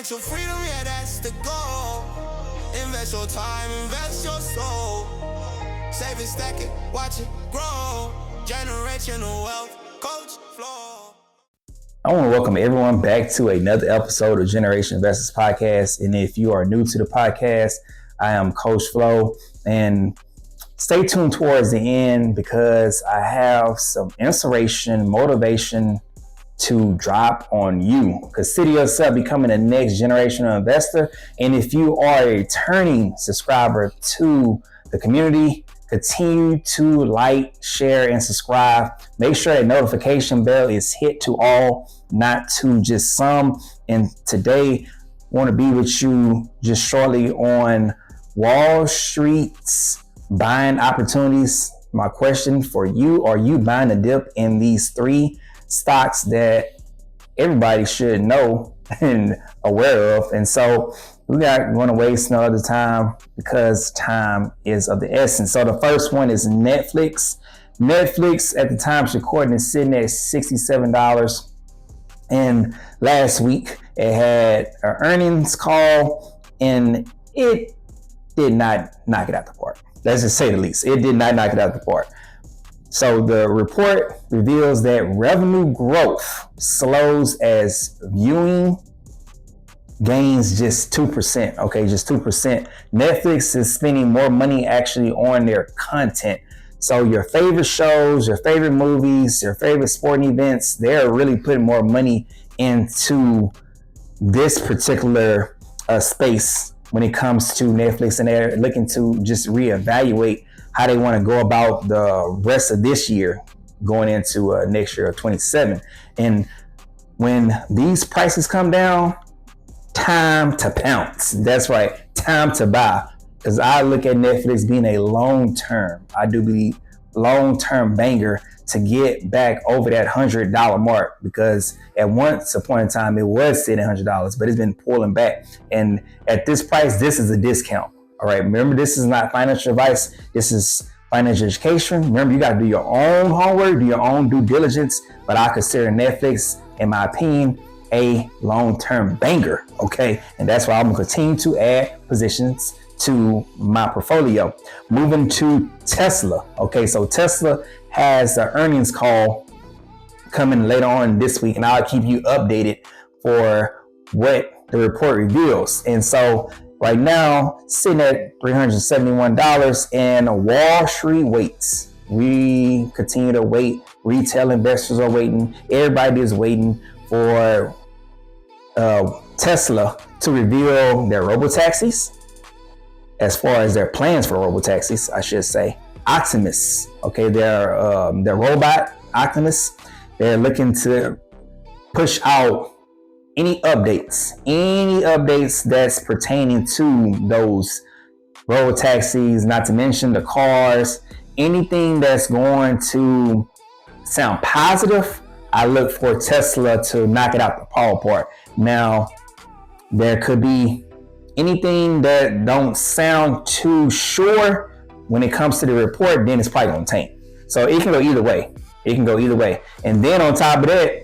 Financial freedom, yeah, that's the goal. Invest your time, invest your soul. Save it, stack it, watch it grow. Generational wealth, Coach Flo. I want to welcome everyone back to another episode of Generation Investors Podcast. And if you are new to the podcast, I am Coach Flo. And stay tuned towards the end because I have some inspiration, motivation to drop on you. Consider yourself becoming the next generational investor. And if you are a returning subscriber to the community, continue to like, share, and subscribe. Make sure that notification bell is hit to all, not to just some. And today, I want to be with you just shortly on Wall Street's buying opportunities. My question for you, are you buying a dip in these three stocks that everybody should know and aware of? And so we got going to waste no other time because time is of the essence. So the first one is Netflix. Netflix at the time it's recording is sitting at $67. And last week it had an earnings call and it did not knock it out the park. Let's just say the least. It did not knock it out the park. So the report reveals that revenue growth slows as viewing gains just 2%. Okay, just 2%. Netflix is spending more money actually on their content. So your favorite shows, your favorite movies, your favorite sporting events, they're really putting more money into this particular space when it comes to Netflix, and they're looking to just reevaluate how they want to go about the rest of this year going into next year of 27. And when these prices come down, time to pounce. That's right, time to buy. Because I look at Netflix being a long-term, I do believe, long-term banger to get back over that $100 mark, because at once upon a time it was sitting at $100, but it's been pulling back. And at this price, this is a discount. All right, remember, this is not financial advice. This is financial education. Remember, you got to do your own homework, do your own due diligence. But I consider Netflix, in my opinion, a long-term banger. Okay, and that's why I'm going to continue to add positions to my portfolio. Moving to Tesla. Okay, so Tesla has an earnings call coming later on this week, and I'll keep you updated for what the report reveals. And so right now, sitting at $371, and Wall Street waits. We continue to wait. Retail investors are waiting. Everybody is waiting for Tesla to reveal their robotaxis, as far as their plans for robotaxis, I should say. Optimus, okay, their robot Optimus. They're looking to push out any updates that's pertaining to those robotaxis, not to mention the cars, anything that's going to sound positive. I look for Tesla to knock it out the ballpark. Now, there could be anything that don't sound too sure when it comes to the report, then it's probably going to tank. So it can go either way. And then on top of that,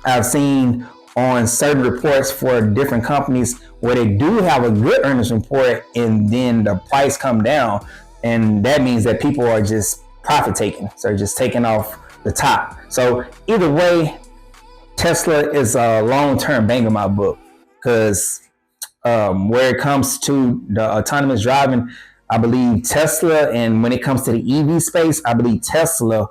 I've seen on certain reports for different companies where they do have a good earnings report and then the price come down. And that means that people are just profit taking. So they're just taking off the top. So either way, Tesla is a long-term banger in my book, because where it comes to the autonomous driving, I believe Tesla, and when it comes to the EV space, I believe Tesla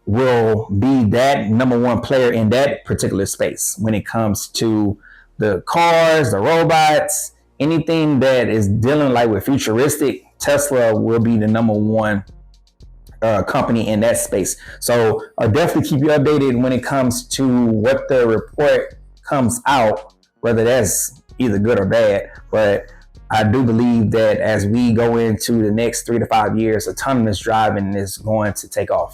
will be that number one player in that particular space. When it comes to the cars, the robots, anything that is dealing like with futuristic, Tesla will be the number one company in that space. So I'll definitely keep you updated when it comes to what the report comes out, whether that's either good or bad. But I do believe that as we go into the next 3 to 5 years, autonomous driving is going to take off.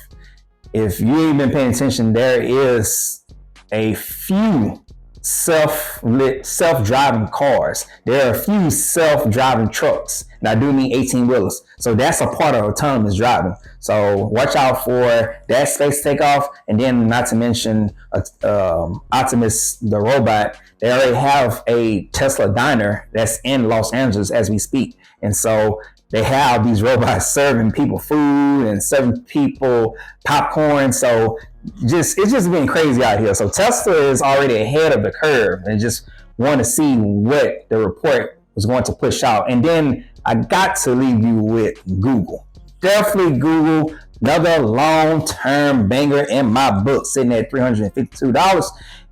If you ain't been paying attention, there is a few self-driving cars. There are a few self-driving trucks, and I do mean 18-wheelers. So that's a part of autonomous driving. So watch out for that space takeoff, and then not to mention Optimus the robot. They already have a Tesla diner that's in Los Angeles as we speak, and so they have these robots serving people food and serving people popcorn. So it's just been crazy out here. So Tesla is already ahead of the curve, and just want to see what the report was going to push out. And then I got to leave you with Google. Definitely Google, another long-term banger in my book, sitting at $352.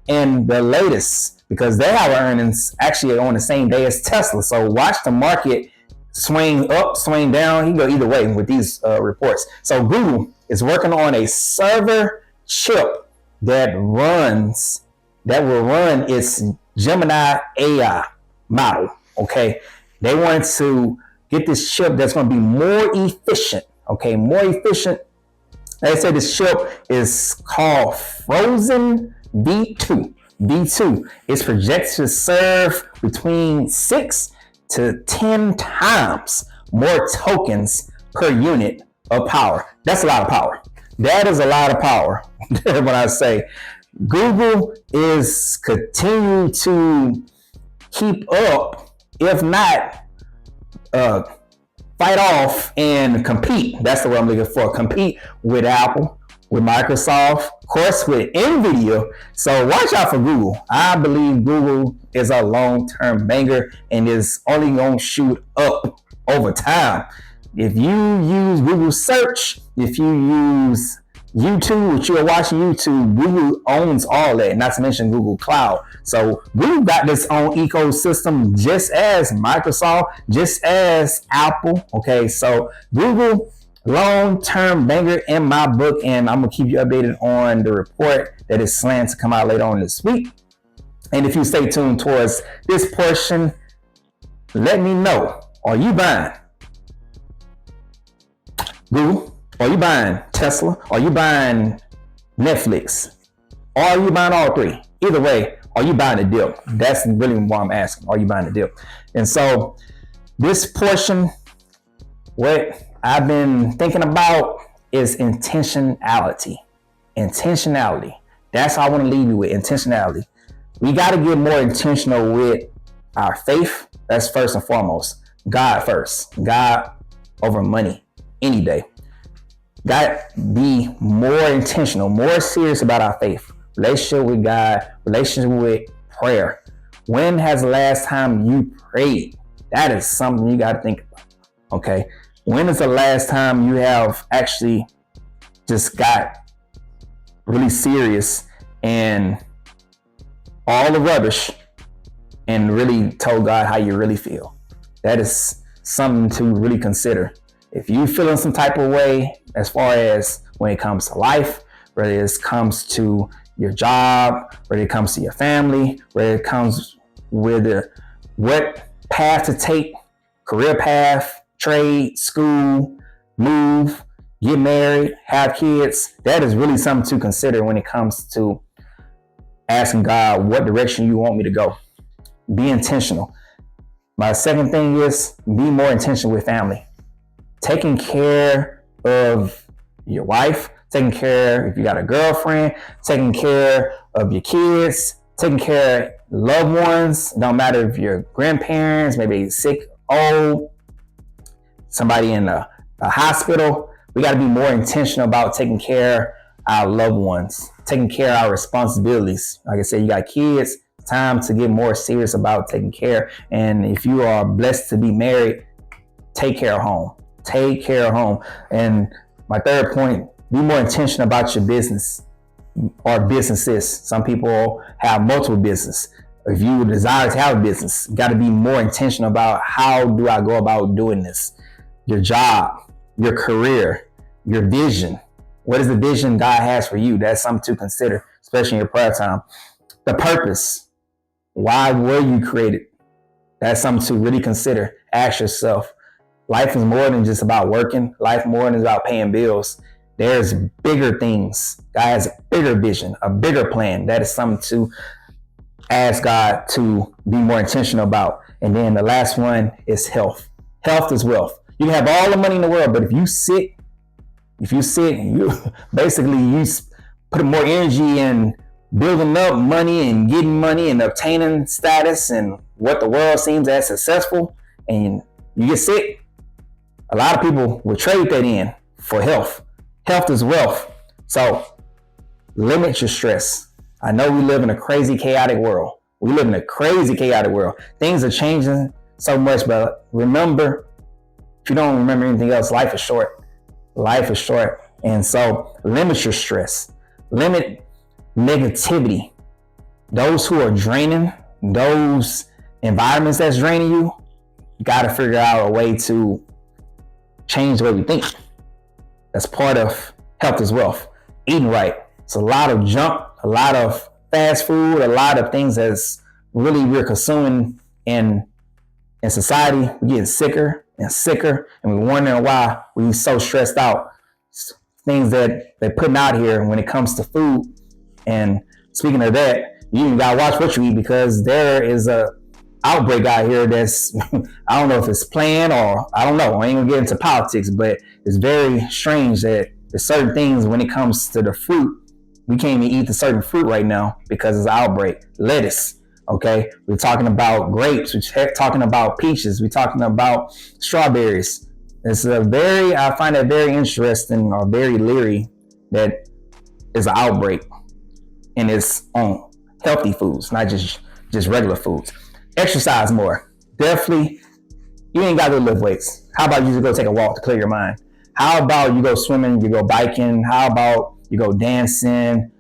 And the latest, because they have earnings actually on the same day as Tesla. So watch the market swing up, swing down. You can go either way with these reports. So Google is working on a server chip that will run its Gemini AI model. Okay, they want to get this chip that's going to be more efficient. Okay, more efficient. They say this chip is called Frozen V2. V2 is projected to serve between 6 to 10 times more tokens per unit of power. That's a lot of power. That is a lot of power. When I say Google is continuing to keep up, if not fight off and compete. That's the word I'm looking for. Compete with Apple, with Microsoft, of course, with NVIDIA. So watch out for Google. I believe Google is a long-term banger and is only going to shoot up over time. If you use Google search, if you use YouTube, which you are watching YouTube, Google owns all that, not to mention Google Cloud. So Google got this own ecosystem just as Microsoft, just as Apple. Okay, so Google, long-term banger in my book, and I'm gonna keep you updated on the report that is planned to come out later on this week. And if you stay tuned towards this portion, let me know, are you buying Google? Are you buying Tesla? Are you buying Netflix? Or are you buying all three? Either way, are you buying a deal? That's really what I'm asking. Are you buying a deal? And so this portion, what I've been thinking about is intentionality. Intentionality. That's how I want to leave you with, intentionality. We got to get more intentional with our faith. That's first and foremost. God first. God over money any day. Got to be more intentional, more serious about our faith. Relationship with God, relationship with prayer. When has the last time you prayed? That is something you got to think about. Okay. When is the last time you have actually just got really serious and all the rubbish and really told God how you really feel? That is something to really consider. If you feeling some type of way as far as when it comes to life, whether it comes to your job, whether it comes to your family, whether it comes with what path to take, career path, trade, school, move, get married, have kids, that is really something to consider when it comes to asking God what direction you want me to go. Be intentional. My second thing is be more intentional with family. Taking care of your wife, taking care if you got a girlfriend, taking care of your kids, taking care of loved ones. Don't matter if you're grandparents, maybe sick, old, somebody in a hospital. We got to be more intentional about taking care of our loved ones, taking care of our responsibilities. Like I said, you got kids, time to get more serious about taking care. And if you are blessed to be married, take care of home. Take care of home. And my third point, be more intentional about your business or businesses. Some people have multiple business. If you desire to have a business, you got to be more intentional about how do I go about doing this. Your job, your career, your vision. What is the vision God has for you? That's something to consider, especially in your prayer time. The purpose. Why were you created? That's something to really consider. Ask yourself. Life is more than just about working. Life more than about paying bills. There's bigger things. God has a bigger vision, a bigger plan. That is something to ask God to be more intentional about. And then the last one is health. Health is wealth. You can have all the money in the world, but if you sick, you basically you put more energy in building up money and getting money and obtaining status and what the world seems as successful, and you get sick. A lot of people will trade that in for health. Health is wealth. So limit your stress. I know we live in a crazy, chaotic world. Things are changing so much, but remember, if you don't remember anything else, life is short. And so limit your stress. Limit negativity. Those who are draining, those environments that's draining you, you got to figure out a way to change the way we think. That's part of health as wealth. Eating right. It's a lot of junk, a lot of fast food, a lot of things that's really we're consuming in society. We're getting sicker and sicker, and we're wondering why we're so stressed out. Things that they're putting out here when it comes to food. And speaking of that, you even gotta watch what you eat, because there is a outbreak out here that's I don't know if it's planned or I don't know. I ain't gonna get into politics, but it's very strange that there's certain things when it comes to the fruit. We can't even eat the certain fruit right now because it's an outbreak. Lettuce, okay? We're talking about grapes. We're talking about peaches. We're talking about strawberries. I find it very interesting or very leery that it's an outbreak and it's on healthy foods, not just regular foods. Exercise more. Definitely, you ain't got to lift weights. How about you just go take a walk to clear your mind? How about you go swimming, you go biking? How about you go dancing,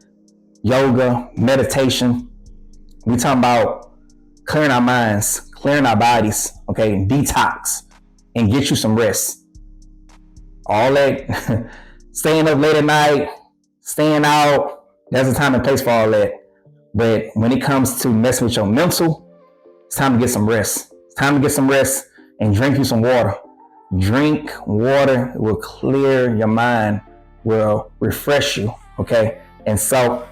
yoga, meditation? We talking about clearing our minds, clearing our bodies, okay? Detox and get you some rest. All that staying up late at night, staying out, there's a time and place for all that. But when it comes to messing with your mental, it's time to get some rest. It's time to get some rest and drink you some water. Drink water. It will clear your mind, will refresh you, okay? And so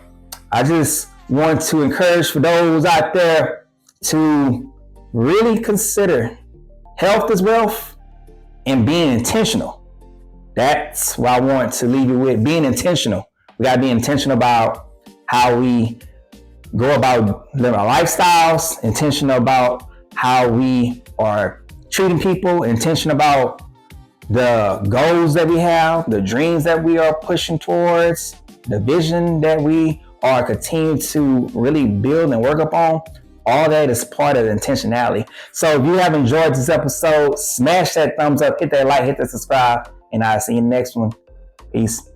I just want to encourage for those out there to really consider health as wealth and being intentional. That's what I want to leave you with, being intentional. We got to be intentional about how we go about living our lifestyles, intentional about how we are treating people, intentional about the goals that we have, the dreams that we are pushing towards, the vision that we are continuing to really build and work upon. All that is part of the intentionality. So if you have enjoyed this episode, smash that thumbs up, hit that like, hit that subscribe, and I'll see you in the next one. Peace.